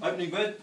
Opening bid?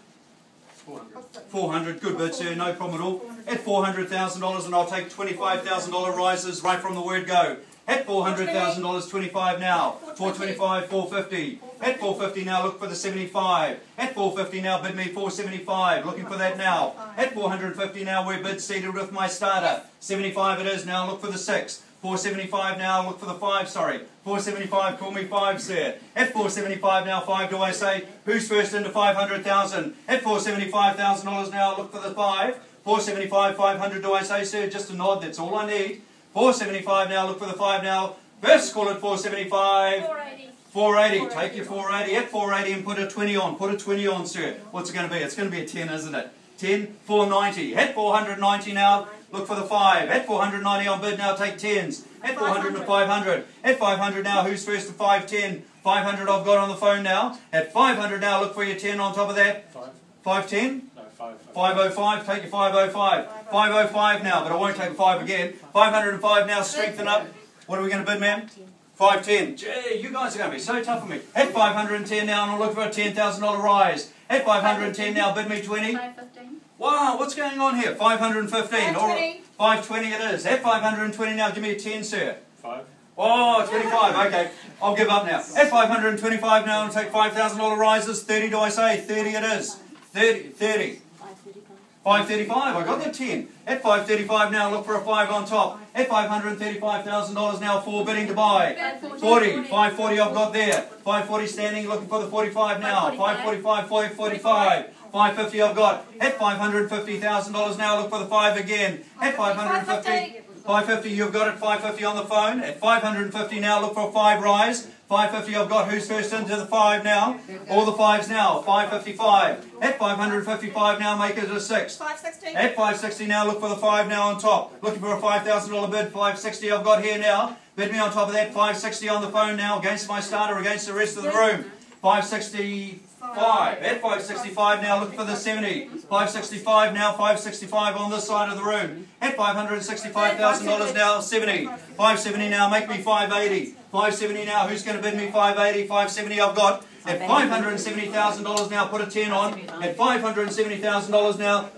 400, good bid, sir, no problem at all. At $400,000, and I'll take $25,000 rises right from the word go. At $400,000, 25 now. 425, 450. At 450 now, look for the 75. At 450 now, bid me 475. Looking for that now. At 450 now, we're bid seated with my starter. 75 it is now, look for the 6. 475 now, look for the 5, sorry. 475, call me 5, sir. At 475 now, 5 do I say. Who's first into 500,000? At $475,000 now, look for the 5. 475, 500 do I say, sir? Just a nod, that's all I need. 475 now, look for the 5 now. First call at 475. 480. 480, take your 480. At 480 and put a 20 on. Put a 20 on, sir. What's it going to be? It's going to be a 10, isn't it? 10, 490. At 490 now, look for the 5. At 490 on bid now, take 10s. At 400 and 500. At 500 now, who's first to 510? 500 I've got on the phone now. At 500 now, look for your 10 on top of that. 510? No, 5. 505, take your 505. 505 now, but I won't take a 5 again. 505 now, strengthen up. What are we going to bid, ma'am? 510. Gee, you guys are going to be so tough on me. At 510 now, and I'll look for a $10,000 rise. At 510 now, bid me 20. 515. Wow, what's going on here? 515. 520. 520 it is. At 520 now, give me a 10, sir. 5. Oh, 25. Okay, I'll give up now. At 525 now, I'll take $5,000 rises. 30 do I say? 30 it is. 30. 535, I got the 10. At 535 now, look for a 5 on top. At $535,000 now, 4 bidding to buy. 40, 540 I've got there. 540 standing, looking for the 45 now. 545, 545. 550 I've got. At $550,000 now, look for the 5 again. At 550, 550 you've got it, 550 on the phone. At 550 now, look for a 5 rise. 550 I've got. Who's first into the 5 now? All the 5s now. 555. At 555 now, make it a 6. 560. At 560 now, look for the 5 now on top. Looking for a $5,000 bid. 560 I've got here now. Bid me on top of that. 560 on the phone now against my starter, against the rest of the room. 565. At 565 now, look for the 70. 565 now, 565 on this side of the room. At $565,000 now, 70. 570 now, make me 580. 570 now, who's going to bid me 580? 570 I've got. At $570,000 now, put a 10 on. At $570,000 now,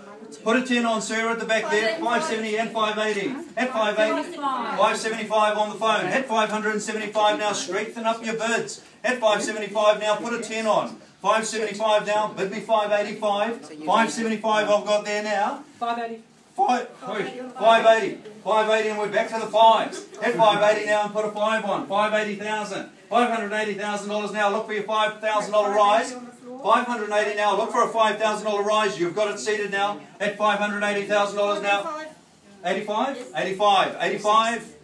put a 10 on, sir, at the back there. 570 and 580. At 580, 575 on the phone. At 575 now, strengthen up your bids. At 575 now, put a 10 on. 575 now, bid me 585. 575 I've got there now. 580. 580. 580 and we're back to the 5s. At 580 now and put a 5 on. 580,000. $580,000 now, look for your $5,000 rise. 580 now, look for a $5,000 rise. You've got it seated now at $580,000 now. 85? 85. 85.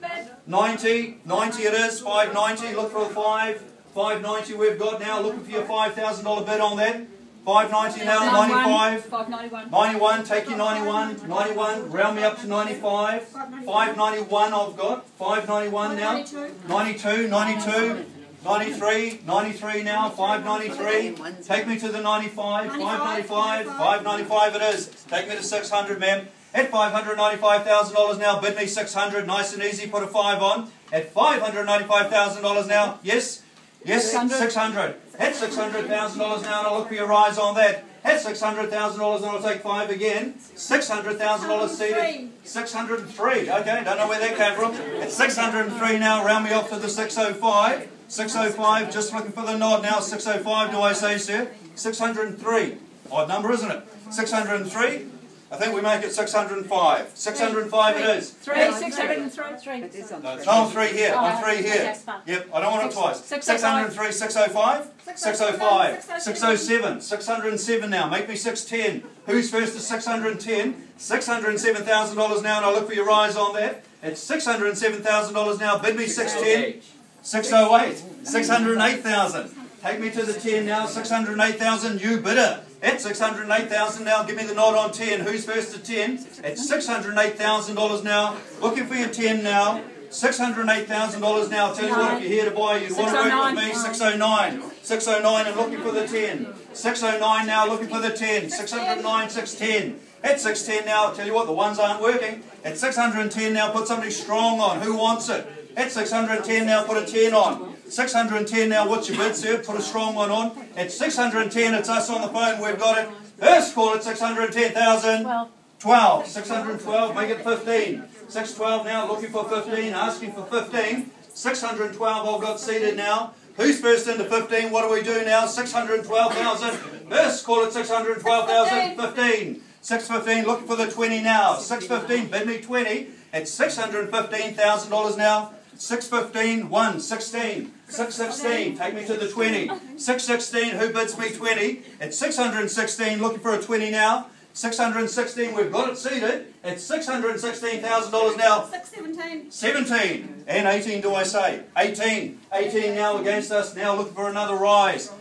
90. 90 it is. 590. Look for a 5. 590 we've got now. Looking for your $5,000 bid on that. 590 now. 95. 591. 91. Take your 91. 91. Round me up to 95. 591 I've got. 591 now. 92. 92. 93, 93 now, 593, take me to the 95, 595, 595 it is, take me to 600 ma'am, at $595,000 now, bid me 600, nice and easy, put a 5 on, at $595,000 now, yes, yes, 600, at $600,000 now, and I'll look for your rise on that, at $600,000 and I'll take 5 again, $600,000 seated, 603, okay, don't know where that came from, at 603 now, round me off to the 605, 605, just looking for the nod now. 605, do I say, sir? 603. Odd number, isn't it? 603. I think we make it 605. 605 it is. 603. No, I'm 3 here. I'm 3 here. Yep, I don't want it twice. 603, 605. 605. 607. 607 now. Make me 610. Who's first to 610? $607,000 now, and I'll look for your rise on that. It's $607,000 now. Bid me 610. 608, 608,000. Take me to the 10 now, 608,000, you bidder. At 608,000 now, give me the nod on 10. Who's first to 10? At $608,000 now. Looking for your 10 now. $608,000 now. I'll tell you what, if you're here to buy, you want to work with me. 609. 609 and looking for the 10. 609 now, looking for the 10. 609, 610. At 610 now, I'll tell you what, the ones aren't working. At 610 now, put somebody strong on. Who wants it? At 610 now, put a 10 on. 610 now. What's your bid, sir? Put a strong one on. At 610, it's us on the phone. We've got it. First call at 610,000. 12. 612. Make it 15. 612 now. Looking for 15. Asking for 15. 612. I've got seated now. Who's first into 15? What do we do now? 612,000. First call at 612,000. 15. 615. Looking for the 20 now. 615. Bid me 20. At $615,000 now. 615. 1. 16. 616. Take me to the 20. 616. Who bids me 20? At 616. Looking for a 20 now. 616, we've got it seated at $616,000 now. 617. 17. And 18 do I say? 18. 18 now against us. Now looking for another rise.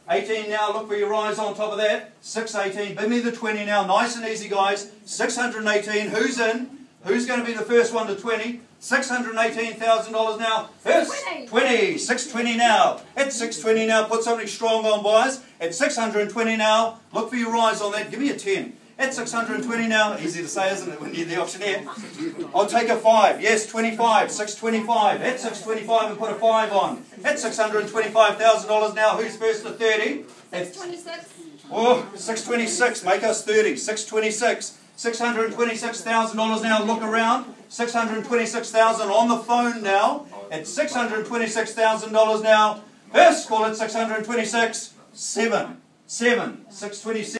18 now, look for your rise on top of that. 618. Bid me the 20 now. Nice and easy, guys. 618. Who's in? Who's going to be the first one to 20? $618,000 now. First 20. 620 now. At 620 now. Put something strong on, boys. At 620 now. Look for your rise on that. Give me a 10. At 620 now. Easy to say, isn't it, when you're the auctioneer? I'll take a 5. Yes, 25. 625. At 625 and put a 5 on. At $625,000 now. Who's first to 30? 626. Oh, 626. Make us 30. 626. $626,000 now. Look around. $626,000 on the phone now. At $626,000 now. First call at 626. 7. 627.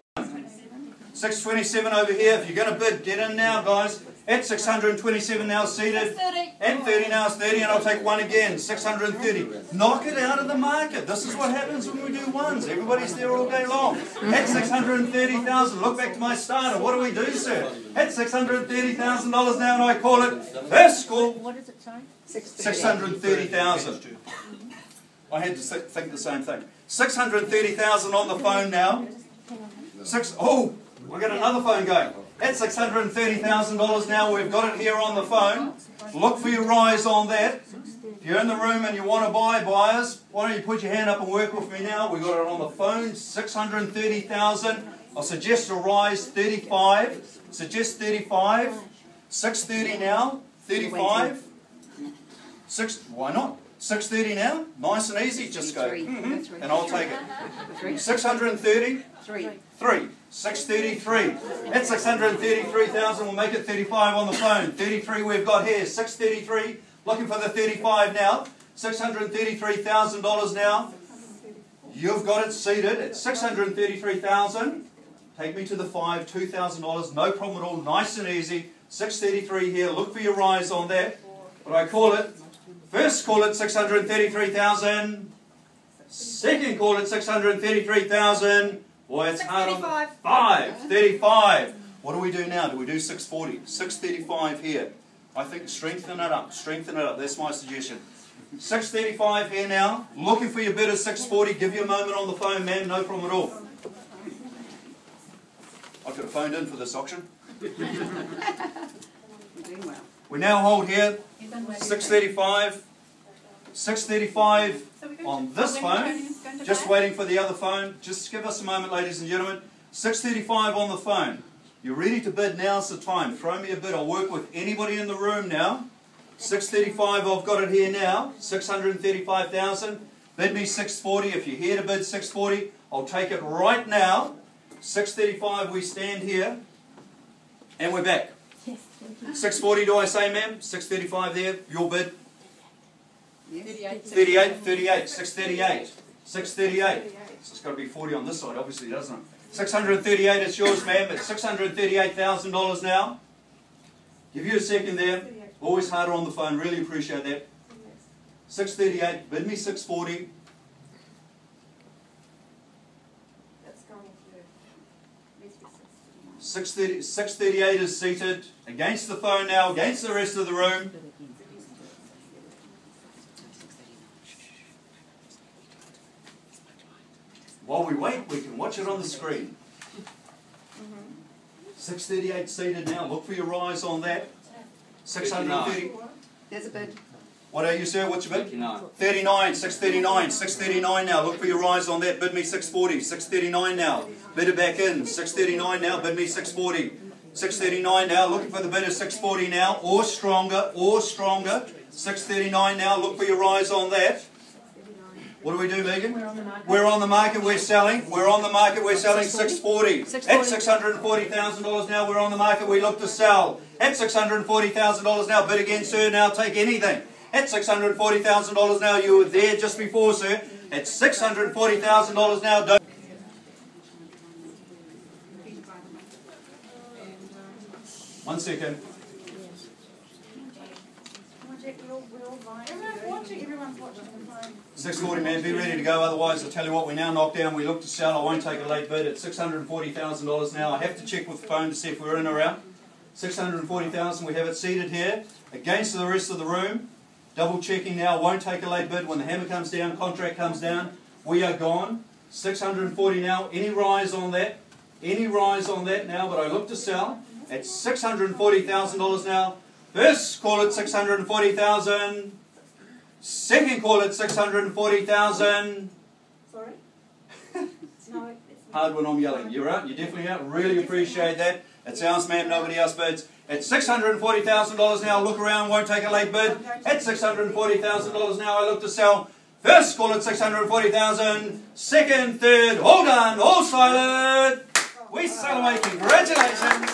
627 over here. If you're going to bid, get in now, guys. At 627 now seated. 30. And 30 now is 30, and I'll take one again. 630. Knock it out of the market. This is what happens when we do ones. Everybody's there all day long. At 630,000. Look back to my starter. What do we do, sir? At $630,000 now, and I call it first call. What is it, sorry? 630,000. I had to think the same thing. 630,000 on the phone now. Oh, we got another phone going. At $630,000 now, we've got it here on the phone. Look for your rise on that. If you're in the room and you want to buy, buyers, why don't you put your hand up and work with me now? We've got it on the phone, 630,000. I'll suggest a rise, 35. Suggest 35. 630 now, 35. Why not? 630 now, nice and easy, just go, and I'll take it. 630. 3. 633. At 633,000, we'll make it 35 on the phone. 33 we've got here. 633. Looking for the 35 now. $633,000 now. You've got it seated at 633,000. Take me to the 5. $2,000. No problem at all. Nice and easy. 633 here. Look for your rise on that. But I call it. First call it 633,000. Second call at 633,000. Boy, it's hard on 5. 35. What do we do now? Do we do 640? 635 here. I think strengthen it up. Strengthen it up. That's my suggestion. 635 here now. Looking for your bid of 640. Give you a moment on the phone, man. No problem at all. I could have phoned in for this auction. We now hold here 635. 635 on this phone. Just waiting for the other phone. Just give us a moment, ladies and gentlemen. 635 on the phone. You're ready to bid. Now's the time. Throw me a bid. I'll work with anybody in the room now. 635, I've got it here now. 635,000. Bid me 640. If you're here to bid 640, I'll take it right now. 635, we stand here. And we're back. 640, do I say, ma'am? 635 there. Your bid. 38, 38, 638, 638. So it's got to be 40 on this side, obviously, doesn't it? 638, it's yours, ma'am. It's $638,000 now. Give you a second there. Always harder on the phone. Really appreciate that. 638. Bid me 640. That's going to 638 is seated against the phone now, against the rest of the room. While we wait, we can watch it on the screen. 638 seated now. Look for your rise on that. 630. There's a bid. What are you, sir? What's your bid? 39. 639. 639 now. Look for your rise on that. Bid me 640. 639 now. Bid it back in. 639 now. Bid me 640. 639 now. Looking for the bid of 640 now. Or stronger. Or stronger. 639 now. Look for your rise on that. What do we do, Megan? We're on the market. We're on the market, we're selling. We're on the market, we're selling 640. 640. At $640,000 now, we're on the market, we look to sell. At $640,000 now, bid again, sir, now take anything. At $640,000 now, you were there just before, sir. At $640,000 now, don't... One second. Everyone's watching the phone. 640, man, be ready to go. Otherwise, I tell you what, we now knock down. We look to sell. I won't take a late bid at $640,000 now. I have to check with the phone to see if we're in or out. $640,000. We have it seated here against the rest of the room. Double checking now. Won't take a late bid. When the hammer comes down, contract comes down, we are gone. 640 now. Any rise on that? Any rise on that now? But I look to sell at $640,000 now. First call at $640,000. Second call at $640,000. Sorry? No. Hard when I'm yelling. You're out. You're definitely out. Really appreciate that. It's ours, ma'am. Nobody else bids. At $640,000 now. Look around. Won't take a late bid. At $640,000 now. I look to sell. First call at $640,000. Second, third. All done. All silent. We sell away. Congratulations.